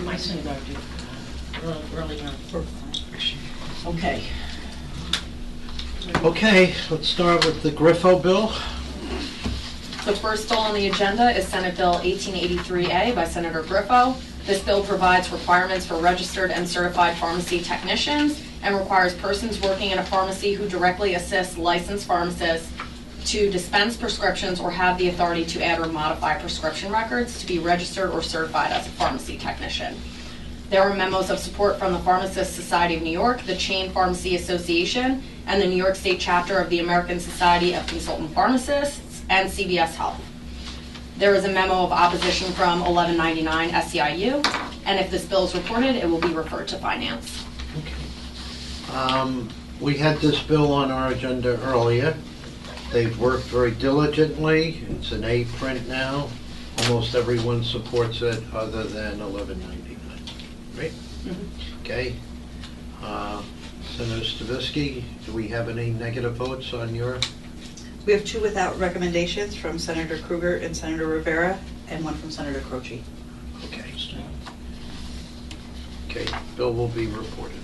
I think I do. Early on. Okay. Okay, let's start with the Griffo bill. The first bill on the agenda is Senate Bill 1883A by Senator Griffo. This bill provides requirements for registered and certified pharmacy technicians and requires persons working in a pharmacy who directly assist licensed pharmacists to dispense prescriptions or have the authority to add or modify prescription records to be registered or certified as a pharmacy technician. There are memos of support from the Pharmacists Society of New York, the Chain Pharmacy Association, and the New York State chapter of the American Society of Consultant Pharmacists and CVS Health. There is a memo of opposition from 1199 SEIU, and if this bill is reported, it will be referred to Finance. Okay. We had this bill on our agenda earlier. They've worked very diligently. It's an A print now. Almost everyone supports it other than 1199. Right? Mm-hmm. Okay. Senator Stavisky, do we have any negative votes on your? We have 2 without recommendations from Senator Krueger and Senator Rivera, and 1 from Senator Croce. Okay. Okay, bill will be reported.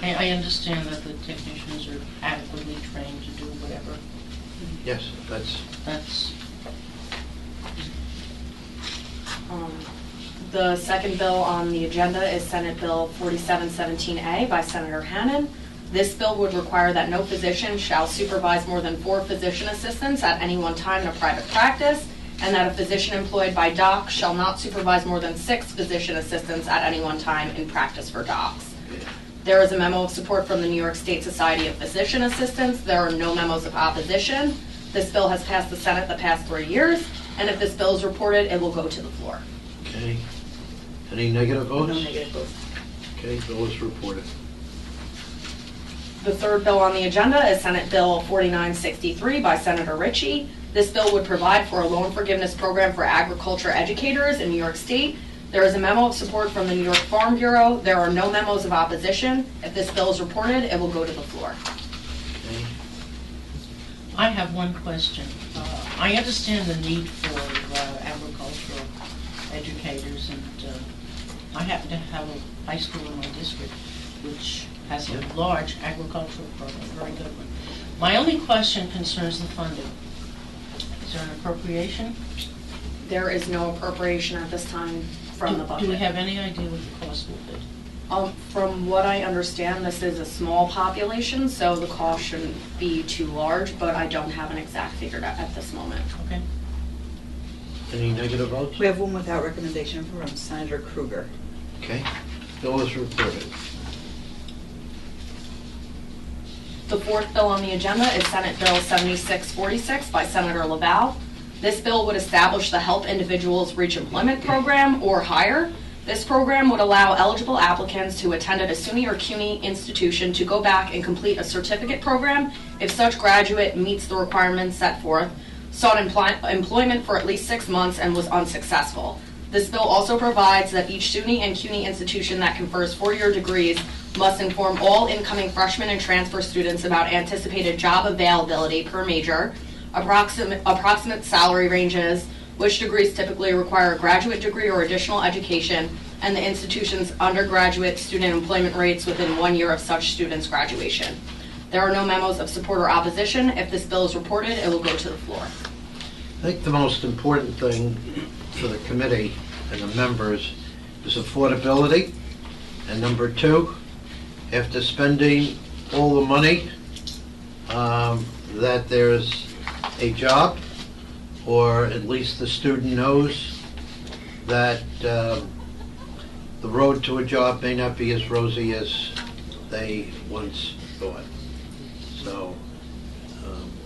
I understand that the technicians are adequately trained to do whatever. Yes, that's The second bill on the agenda is Senate Bill 4717A by Senator Hannan. This bill would require that no physician shall supervise more than 4 physician assistants at any one time in a private practice, and that a physician employed by doc shall not supervise more than 6 physician assistants at any one time in practice for docs. There is a memo of support from the New York State Society of Physician Assistants. There are no memos of opposition. This bill has passed the Senate the past 3 years, and if this bill is reported, it will go to the floor. okay. Any negative votes? No negative votes. Okay, bill is reported. The third bill on the agenda is Senate Bill 4963 by Senator Ritchie. This bill would provide for a loan forgiveness program for agriculture educators in New York State. There is a memo of support from the New York Farm Bureau. There are no memos of opposition. If this bill is reported, it will go to the floor. Okay. I have one question. I understand the need for agricultural educators, and I happen to have a high school in my district which has a large agricultural program, very good one. My only question concerns the funding. Is there an appropriation? There is no appropriation at this time from the budget. Do we have any idea what the cost will be? From what I understand, this is a small population, so the cost shouldn't be too large, but I don't have an exact figure at this moment. Okay. Any negative votes? We have 1 without recommendation from Senator Krueger. Okay, bill is reported. The fourth bill on the agenda is Senate Bill 7646 by Senator Laval. This bill would establish the Help Individuals Reach Employment Program, or HIRE. This program would allow eligible applicants who attended a SUNY or CUNY institution to go back and complete a certificate program if such graduate meets the requirements set forth, sought employment for at least 6 months, and was unsuccessful. This bill also provides that each SUNY and CUNY institution that confers 4-year degrees must inform all incoming freshmen and transfer students about anticipated job availability per major, approximate salary ranges, which degrees typically require a graduate degree or additional education, and the institution's undergraduate student employment rates within 1 year of such student's graduation. There are no memos of support or opposition. If this bill is reported, it will go to the floor. I think the most important thing for the committee and the members is affordability. And number 2, after spending all the money, that there's a job, or at least the student knows that the road to a job may not be as rosy as they once thought. So,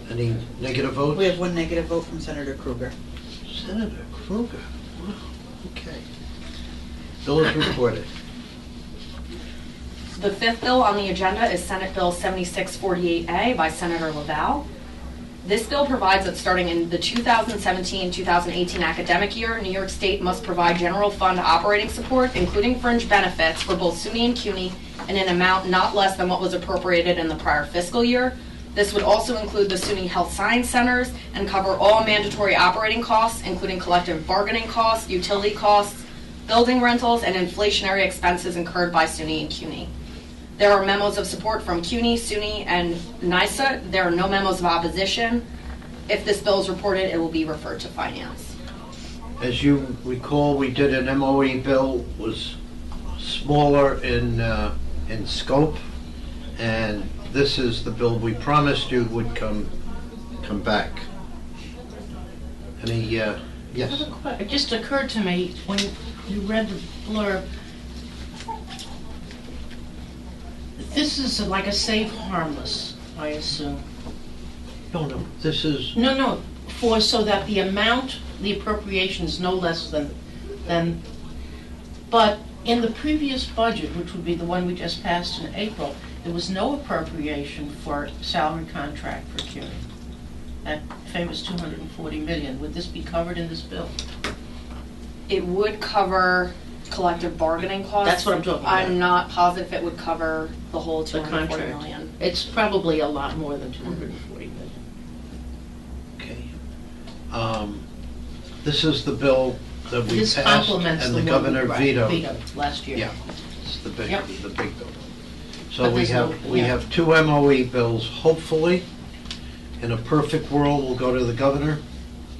any negative votes? We have 1 negative vote from Senator Krueger. Senator Krueger. Wow. Okay. Bill is reported. The fifth bill on the agenda is Senate Bill 7648A by Senator Laval. This bill provides that starting in the 2017-2018 academic year, New York State must provide general fund operating support, including fringe benefits, for both SUNY and CUNY in an amount not less than what was appropriated in the prior fiscal year. This would also include the SUNY Health Science Centers and cover all mandatory operating costs, including collective bargaining costs, utility costs, building rentals, and inflationary expenses incurred by SUNY and CUNY. There are memos of support from CUNY, SUNY, and NYSA. There are no memos of opposition. If this bill is reported, it will be referred to Finance. As you recall, we did an MOE bill, was smaller in scope, and this is the bill we promised you would come back. Any, yes? It just occurred to me when you read the blurb, this is like a safe harmless, I assume. No, this is, No, so that the amount, the appropriation is no less than, but in the previous budget, which would be the one we just passed in April, there was no appropriation for salary contract for CUNY. That famous 240 million. Would this be covered in this bill? It would cover collective bargaining costs. That's what I'm talking about. I'm not positive it would cover the whole The 240 contract. million. It's probably a lot more than 240 million. okay. This is the bill that we This passed complements and the the one governor right, vetoed. last year. Yeah, it's the big Yep. bill. So But we there's no- have, we yeah. have two MOE bills, hopefully. In a perfect world, we'll go to the governor,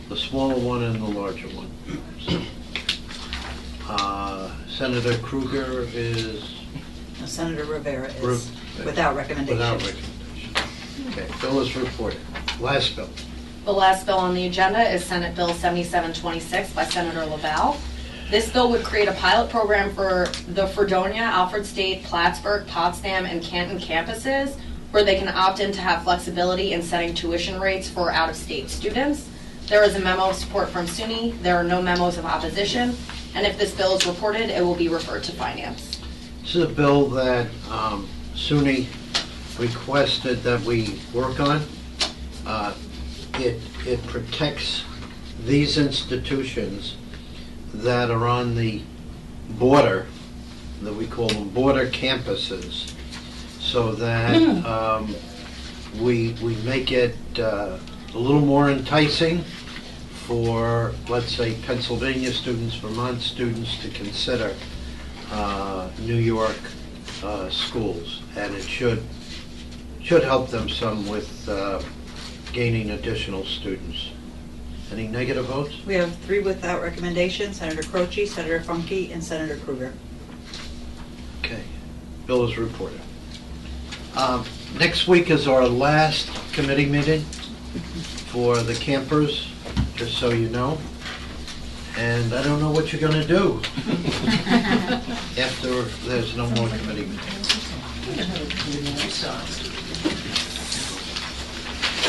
the smaller one and the larger one. So, Senator Kruger is Senator Rivera is Without without recommendation. without recommendation. Okay, bill is reported. Last bill. The last bill on the agenda is Senate Bill 7726 by Senator Laval. This bill would create a pilot program for the Fredonia, Alfred State, Plattsburgh, Potsdam, and Canton campuses where they can opt in to have flexibility in setting tuition rates for out-of-state students. There is a memo of support from SUNY. There are no memos of opposition. And if this bill is reported, it will be referred to Finance. This is a bill that SUNY requested that we work on. It protects these institutions that are on the border, that we call them border campuses, so that we make it a little more enticing for, let's say, Pennsylvania students, Vermont students to consider New York schools, and it should help them some with gaining additional students. Any negative votes? We have 3 without recommendation, Senator Croce, Senator Funke, and Senator Kruger. Okay, bill is reported. Next week is our last committee meeting for the campers, just so you know. And I don't know what you're going to do after there's no more committee meetings.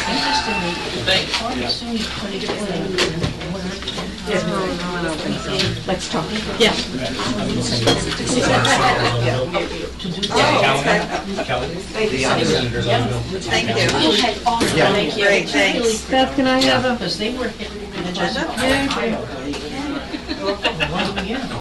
Interestingly, part of SUNY's putting it Let's talk. Yeah. To do that. Kelly? The other Senators on the bill. Thank you. Okay, awesome, Yeah. thank you. Great, thanks. Beth, can I have a Because they were hit. Agenda? Yeah.